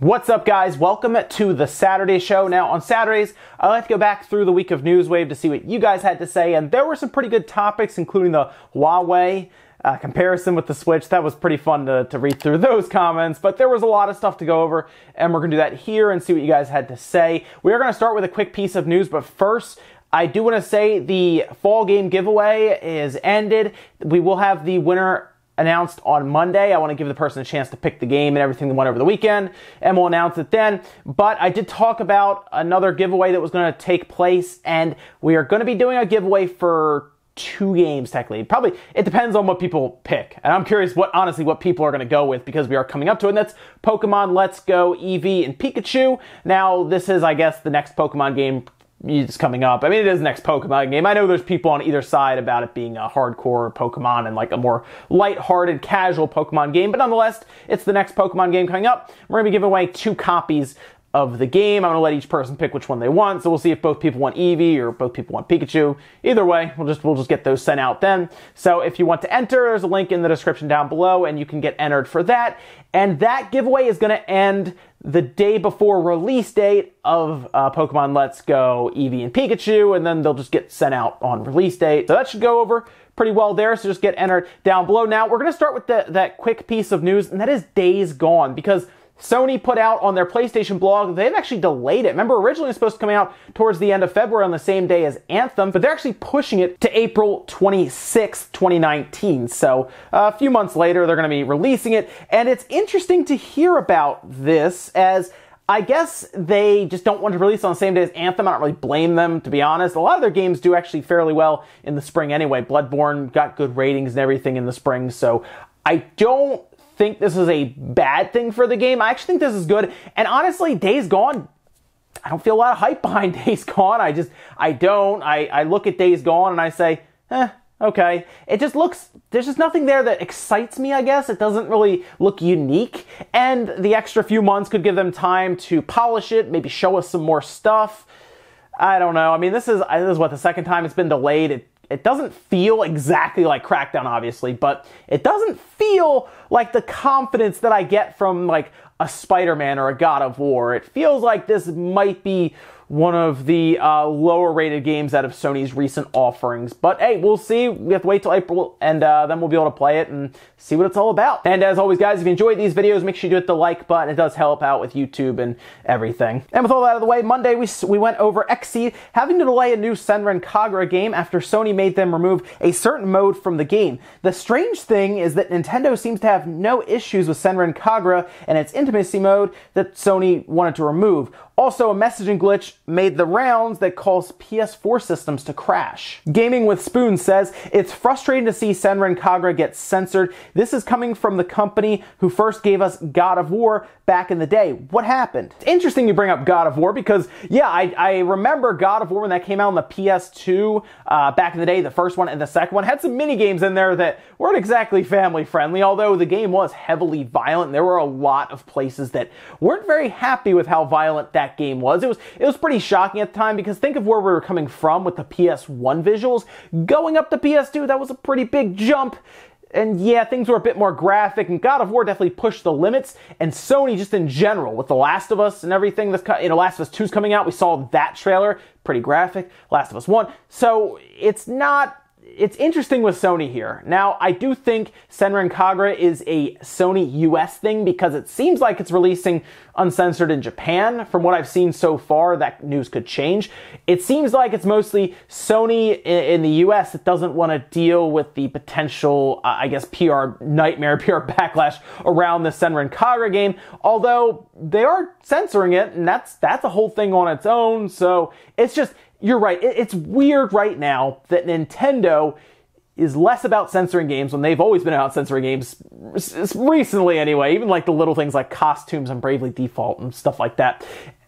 What's up, guys? Welcome to the Saturday show. Now, on Saturdays, I like to go back through the week of Newswave to see what you guys had to say, and there were some pretty good topics, including the Huawei comparison with the Switch. That was pretty fun to read through those comments, but there was a lot of stuff to go over, and we're going to do that here and see what you guys had to say. We are going to start with a quick piece of news, but first, I do want to say the fall game giveaway is ended. We will have the winner announced on Monday. I want to give the person a chance to pick the game and everything that went over the weekend, and we'll announce it then. But I did talk about another giveaway that was going to take place, and we are going to be doing a giveaway for 2 games, technically. Probably, it depends on what people pick. And I'm curious honestly what people are going to go with, because we are coming up to it, and that's Pokemon Let's Go Eevee and Pikachu. Now, this is, I guess, the next Pokemon game it's coming up. I mean, it is the next Pokemon game. I know there's people on either side about it being a hardcore Pokemon and like a more light-hearted, casual Pokemon game, but nonetheless, it's the next Pokemon game coming up. We're going to be giving away 2 copies of the game. I'm going to let each person pick which one they want, so we'll see if both people want Eevee or both people want Pikachu. Either way, we'll just get those sent out then. So if you want to enter, there's a link in the description down below, and you can get entered for that. And that giveaway is going to end the day before release date of Pokemon Let's Go Eevee and Pikachu, and then they'll just get sent out on release date. So that should go over pretty well there, so just get entered down below. Now, we're going to start with that quick piece of news, and that is Days Gone, because Sony put out on their PlayStation blog, they've actually delayed it. Remember, originally it was supposed to come out towards the end of February on the same day as Anthem, but they're actually pushing it to April 26th, 2019. So a few months later, they're going to be releasing it. And it's interesting to hear about this, as I guess they just don't want to release on the same day as Anthem. I don't really blame them, to be honest. A lot of their games do actually fairly well in the spring anyway. Bloodborne got good ratings and everything in the spring, so I don't think this is a bad thing for the game. I actually think this is good. And honestly, Days Gone, I don't feel a lot of hype behind Days Gone. I don't. I look at Days Gone and I say, okay. It just looks, there's just nothing there that excites me, I guess. It doesn't really look unique. And the extra few months could give them time to polish it, maybe show us some more stuff. I don't know. I mean, this is what, the second time it's been delayed. It doesn't feel exactly like Crackdown, obviously, but it doesn't feel like the confidence that I get from like a Spider-Man or a God of War. It feels like this might be one of the lower rated games out of Sony's recent offerings. But hey, we'll see. We have to wait till April, and then we'll be able to play it and see what it's all about. And as always, guys, if you enjoyed these videos, make sure you hit the like button. It does help out with YouTube and everything. And with all that out of the way, Monday we went over Xseed having to delay a new Senran Kagura game after Sony made them remove a certain mode from the game. The strange thing is that Nintendo seems to have no issues with Senran Kagura and its intimacy mode that Sony wanted to remove. Also, a messaging glitch made the rounds that caused PS4 systems to crash. Gaming with Spoon says, it's frustrating to see Senran Kagura get censored. This is coming from the company who first gave us God of War back in the day. What happened? It's interesting you bring up God of War because, yeah, I remember God of War when that came out on the PS2 back in the day. The first one and the second one had some mini games in there that weren't exactly family friendly, although the game was heavily violent. And there were a lot of places that weren't very happy with how violent that game was. It was pretty shocking at the time, because think of where we were coming from with the PS1 visuals. Going up to PS2, that was a pretty big jump. And yeah, things were a bit more graphic, and God of War definitely pushed the limits. And Sony, just in general, with The Last of Us and everything that's, Last of Us 2's coming out, we saw that trailer, pretty graphic. Last of Us 1. So it's interesting with Sony here. Now, I do think Senran Kagura is a Sony US thing, because it seems like it's releasing uncensored in Japan. From what I've seen so far, that news could change. It seems like it's mostly Sony in the US that doesn't want to deal with the potential, I guess, PR nightmare, PR backlash around the Senran Kagura game, although they are censoring it, and that's a whole thing on its own. So it's just, you're right. It's weird right now that Nintendo is less about censoring games when they've always been about censoring games recently anyway, even like the little things like costumes and Bravely Default and stuff like that.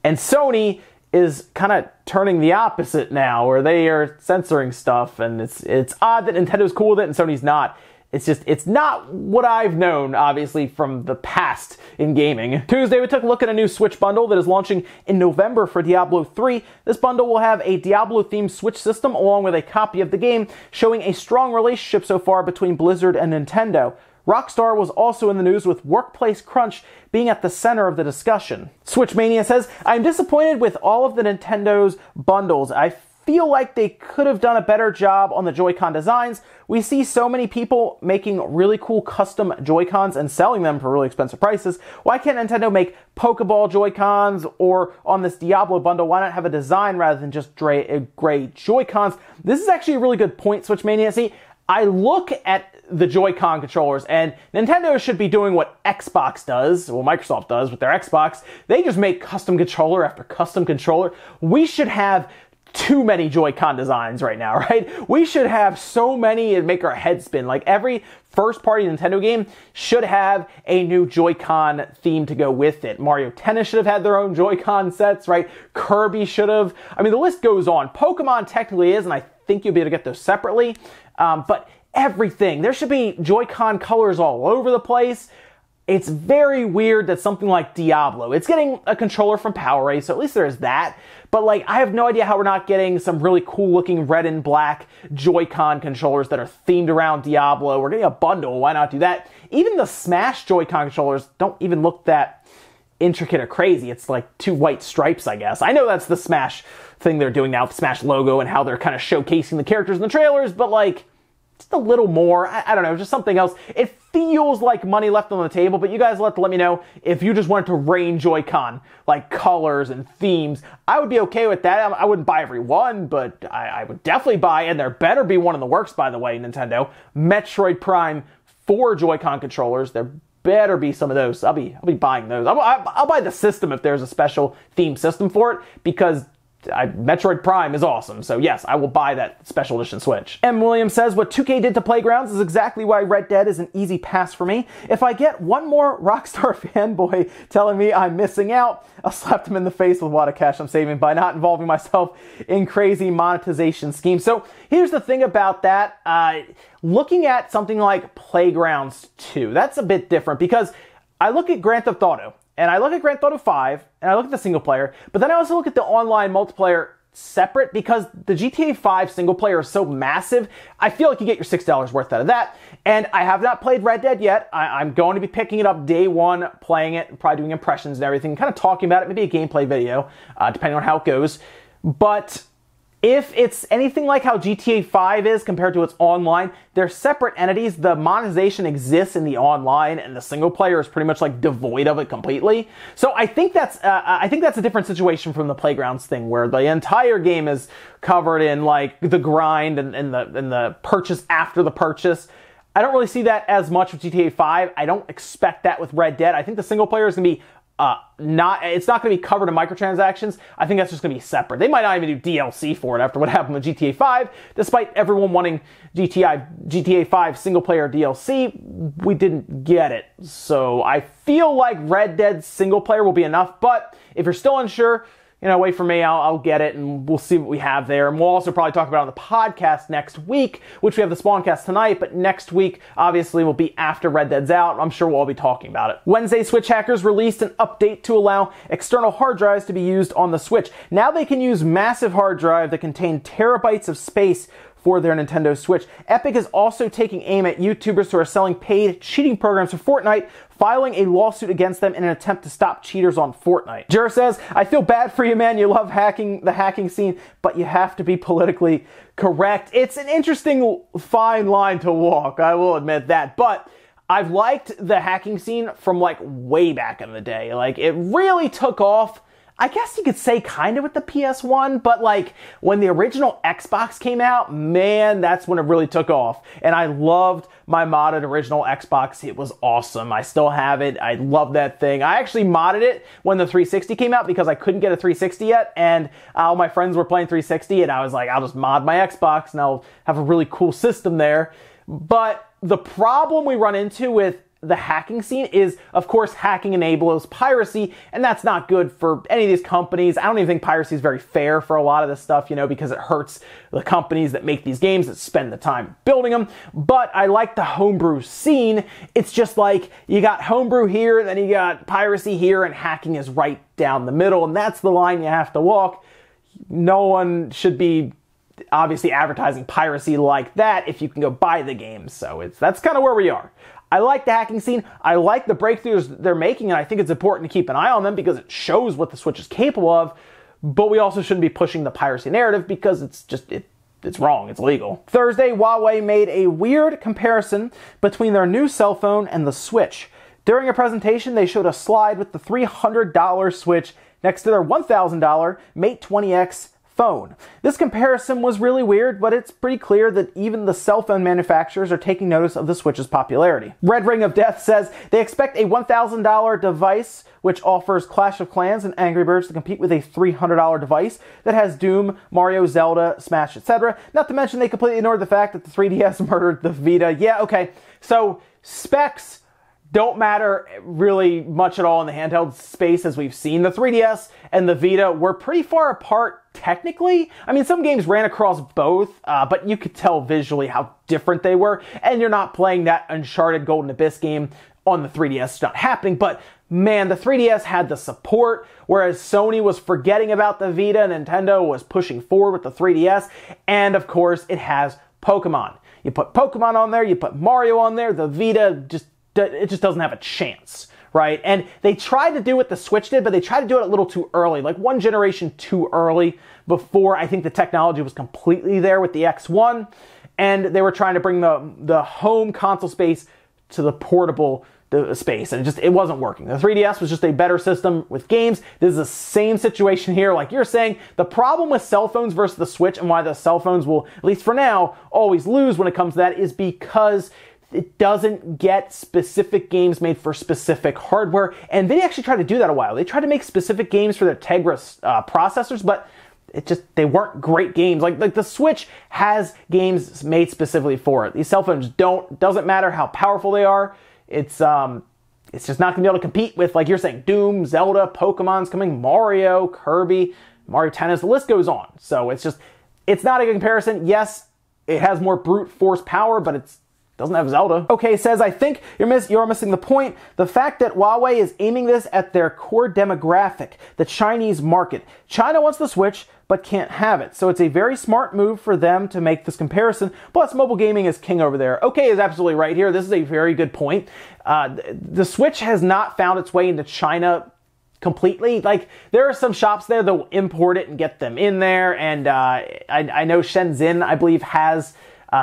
And Sony is kind of turning the opposite now, where they are censoring stuff, and it's odd that Nintendo's cool with it and Sony's not. It's not what I've known, obviously, from the past in gaming. Tuesday, we took a look at a new Switch bundle that is launching in November for Diablo 3. This bundle will have a Diablo-themed Switch system along with a copy of the game, showing a strong relationship so far between Blizzard and Nintendo. Rockstar was also in the news with workplace crunch being at the center of the discussion. Switch Mania says, I'm disappointed with all of the Nintendo's bundles. I feel like they could have done a better job on the Joy-Con designs. We see so many people making really cool custom Joy-Cons and selling them for really expensive prices. Why can't Nintendo make Pokeball Joy-Cons, or on this Diablo bundle, why not have a design rather than just gray Joy-Cons? This is actually a really good point, Switch Mania. See, I look at the Joy-Con controllers, and Nintendo should be doing what Xbox does, well, Microsoft does with their Xbox. They just make custom controller after custom controller. We should have too many Joy-Con designs right now, right? We should have so many and make our head spin. Like, every first-party Nintendo game should have a new Joy-Con theme to go with it. Mario Tennis should have had their own Joy-Con sets, right? Kirby should have. I mean, the list goes on. Pokemon technically is, and I think you'll be able to get those separately. But everything. There should be Joy-Con colors all over the place. It's very weird that something like Diablo, it's getting a controller from PowerA, so at least there's that. But like, I have no idea how we're not getting some really cool looking red and black Joy-Con controllers that are themed around Diablo. We're getting a bundle, why not do that? Even the Smash Joy-Con controllers don't even look that intricate or crazy. It's like two white stripes, I guess. I know that's the Smash thing they're doing now, the Smash logo, and how they're kind of showcasing the characters in the trailers, but like, just a little more. I don't know, just something else. It feels like money left on the table, but you guys will have to let me know if you just wanted to rain Joy-Con, like colors and themes. I would be okay with that. I wouldn't buy every one, but I would definitely buy, and there better be one in the works, by the way, Nintendo, Metroid Prime 4 Joy-Con controllers. There better be some of those. I'll be buying those. I'll buy the system if there's a special theme system for it, because Metroid Prime is awesome, so yes, I will buy that special edition Switch. M. Williams says, what 2K did to Playgrounds is exactly why Red Dead is an easy pass for me. If I get one more Rockstar fanboy telling me I'm missing out, I'll slap them in the face with what a cash I'm saving by not involving myself in crazy monetization schemes. So here's the thing about that. Looking at something like Playgrounds 2, that's a bit different, because I look at Grand Theft Auto, and I look at Grand Theft Auto 5, and I look at the single player, but then I also look at the online multiplayer separate, because the GTA 5 single player is so massive. I feel like you get your $6 worth out of that, and I have not played Red Dead yet. I'm going to be picking it up day one, playing it, probably doing impressions and everything, kind of talking about it, maybe a gameplay video, depending on how it goes. But if it's anything like how GTA 5 is compared to its online, they're separate entities. The monetization exists in the online, and the single player is pretty much like devoid of it completely. So I think that's a different situation from the Playgrounds thing, where the entire game is covered in like the grind and the purchase after the purchase. I don't really see that as much with GTA 5. I don't expect that with Red Dead. I think the single player is going to be it's not going to be covered in microtransactions. I think that's just going to be separate. They might not even do DLC for it after what happened with GTA 5. Despite everyone wanting GTA 5 single player DLC, we didn't get it. So I feel like Red Dead single player will be enough, but if you're still unsure, wait for me, I'll get it, and we'll see what we have there. And we'll also probably talk about it on the podcast next week, which we have the Spawncast tonight, but next week, obviously, will be after Red Dead's out. I'm sure we'll all be talking about it. Wednesday, Switch hackers released an update to allow external hard drives to be used on the Switch. Now they can use massive hard drive that contain terabytes of space for their Nintendo Switch. Epic is also taking aim at YouTubers who are selling paid cheating programs for Fortnite, filing a lawsuit against them in an attempt to stop cheaters on Fortnite. Jura says, I feel bad for you, man. You love the hacking scene, but you have to be politically correct. It's an interesting fine line to walk, I will admit that, but I've liked the hacking scene from like way back in the day. Like, it really took off, I guess you could say kind of with the PS1, but like when the original Xbox came out, man, that's when it really took off. And I loved my modded original Xbox. It was awesome. I still have it. I love that thing. I actually modded it when the 360 came out because I couldn't get a 360 yet, and all my friends were playing 360, and I was like, I'll just mod my Xbox and I'll have a really cool system there. But the problem we run into with the hacking scene is, of course, hacking enables piracy, and that's not good for any of these companies. I don't even think piracy is very fair for a lot of this stuff, because it hurts the companies that make these games, that spend the time building them. But I like the homebrew scene. It's just like, you got homebrew here, then you got piracy here, and hacking is right down the middle, and that's the line you have to walk. No one should be obviously advertising piracy like that if you can go buy the game, so that's kind of where we are. I like the hacking scene. I like the breakthroughs they're making, and I think it's important to keep an eye on them because it shows what the Switch is capable of. But we also shouldn't be pushing the piracy narrative because it's wrong. It's illegal. Thursday, Huawei made a weird comparison between their new cell phone and the Switch. During a presentation, they showed a slide with the $300 Switch next to their $1,000 Mate 20X phone. This comparison was really weird, but it's pretty clear that even the cell phone manufacturers are taking notice of the Switch's popularity. Red Ring of Death says they expect a $1,000 device which offers Clash of Clans and Angry Birds to compete with a $300 device that has Doom, Mario, Zelda, Smash, etc. Not to mention they completely ignored the fact that the 3DS murdered the Vita. Yeah, okay. So specs don't matter really much at all in the handheld space, as we've seen. The 3DS and the Vita were pretty far apart technically. I mean, some games ran across both, but you could tell visually how different they were, and you're not playing that Uncharted Golden Abyss game on the 3DS. It's not happening, but man, the 3DS had the support, whereas Sony was forgetting about the Vita, Nintendo was pushing forward with the 3DS, and of course, it has Pokemon. You put Pokemon on there, you put Mario on there, the Vita it just doesn't have a chance, right? And they tried to do what the Switch did, but they tried to do it a little too early, like one generation too early before I think the technology was completely there with the X1, and they were trying to bring the home console space to the portable space, and it wasn't working. The 3DS was just a better system with games. This is the same situation here, like you're saying. The problem with cell phones versus the Switch, and why the cell phones will, at least for now, always lose when it comes to that, is because it doesn't get specific games made for specific hardware, and they actually tried to do that a while. They tried to make specific games for their Tegra processors, but they weren't great games. Like the Switch has games made specifically for it. These cell phones doesn't matter how powerful they are. It's just not gonna be able to compete with, like you're saying, Doom, Zelda, Pokemon's coming, Mario, Kirby, Mario Tennis, the list goes on. So it's not a good comparison. Yes, it has more brute force power, but it doesn't have Zelda. Okay, says, I think you're missing the point. The fact that Huawei is aiming this at their core demographic, the Chinese market. China wants the Switch, but can't have it. So it's a very smart move for them to make this comparison. Plus, mobile gaming is king over there. Okay is absolutely right here. This is a very good point. The Switch has not found its way into China completely. Like, there are some shops there that will import it and get them in there. And I know Shenzhen, I believe, has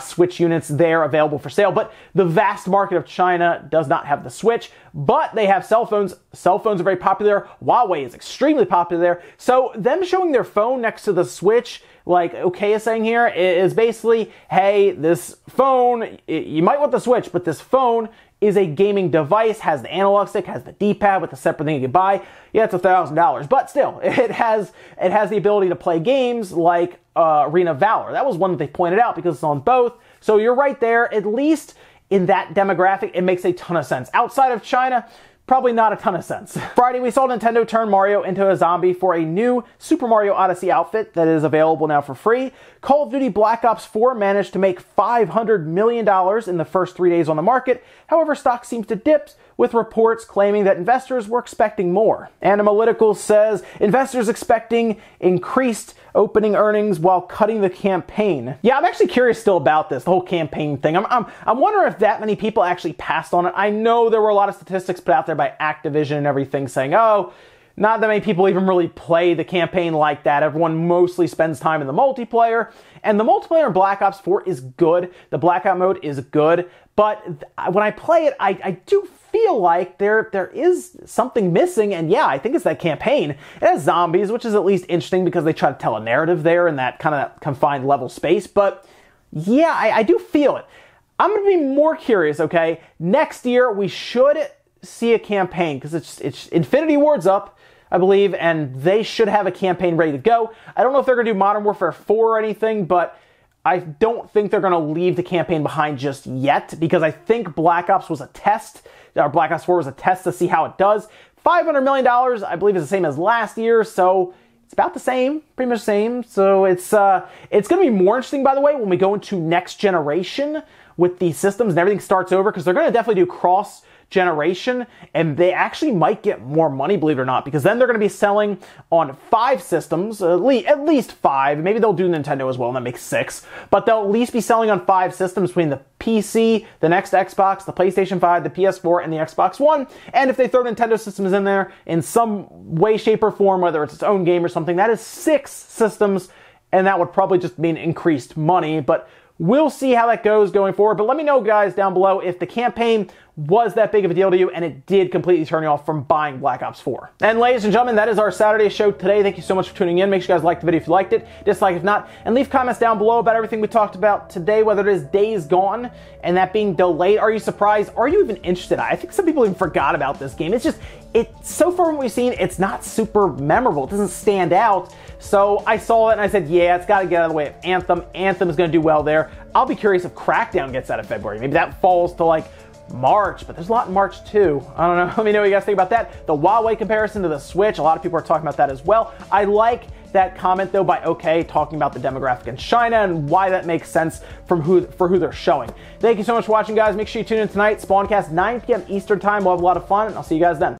Switch units there available for sale, but the vast market of China does not have the Switch, but they have cell phones. Cell phones are very popular. Huawei is extremely popular there. So them showing their phone next to the Switch, like OK is saying here, is basically, hey, this phone, you might want the Switch, but this phone is a gaming device, has the analog stick, has the D-pad with a separate thing you can buy. Yeah, it's $1,000, but still, it has the ability to play games like Arena of Valor. That was one that they pointed out because it's on both. So you're right there. At least in that demographic, it makes a ton of sense. Outside of China, probably not a ton of sense. Friday, we saw Nintendo turn Mario into a zombie for a new Super Mario Odyssey outfit that is available now for free. Call of Duty Black Ops 4 managed to make $500 million in the first 3 days on the market. However, stock seems to dip, with reports claiming that investors were expecting more. Analytical says investors expecting increased opening earnings while cutting the campaign. Yeah, I'm actually curious still about this, the whole campaign thing. I'm wondering if that many people actually passed on it. I know there were a lot of statistics put out there by Activision and everything saying, oh, not that many people even really play the campaign like that. Everyone mostly spends time in the multiplayer. And the multiplayer in Black Ops 4 is good. The Blackout mode is good. But when I play it, I do feel like there is something missing. And yeah, I think it's that campaign. It has zombies, which is at least interesting because they try to tell a narrative there in that kind of confined level space. But yeah, I do feel it. I'm going to be more curious, okay? Next year, we should see a campaign because it's Infinity Ward's up, I believe, and they should have a campaign ready to go. I don't know if they're going to do Modern Warfare 4 or anything, but I don't think they're going to leave the campaign behind just yet because I think Black Ops was a test, or Black Ops 4 was a test to see how it does. $500 million, I believe, is the same as last year, so it's about the same, pretty much the same. So it's going to be more interesting, by the way, when we go into next generation with the systems and everything starts over, because they're going to definitely do generation, and they actually might get more money, believe it or not, because then they're going to be selling on 5 systems, at least 5. Maybe they'll do Nintendo as well, and that makes 6. But they'll at least be selling on 5 systems between the PC, the next Xbox, the PlayStation 5, the PS4, and the Xbox One. And if they throw Nintendo systems in there in some way, shape, or form, whether it's its own game or something, that is 6 systems, and that would probably just mean increased money. But we'll see how that goes going forward. But let me know, guys, down below if the campaign was that big of a deal to you and it did completely turn you off from buying Black Ops 4. And ladies and gentlemen, that is our Saturday show today. Thank you so much for tuning in. Make sure you guys like the video if you liked it, dislike if not, and leave comments down below about everything we talked about today, whether it is Days Gone and that being delayed. Are you surprised? Are you even interested? I think some people even forgot about this game. So far from what we've seen, it's not super memorable. It doesn't stand out. So I saw it and I said, yeah, it's got to get out of the way of Anthem. Anthem is going to do well there. I'll be curious if Crackdown gets out of February. Maybe that falls to like March, but there's a lot in March too. I don't know. Let me know what you guys think about that. The Huawei comparison to the Switch, a lot of people are talking about that as well. I like that comment though by OK talking about the demographic in China and why that makes sense for who they're showing. Thank you so much for watching, guys. Make sure you tune in tonight. Spawncast 9 p.m. Eastern time. We'll have a lot of fun, and I'll see you guys then.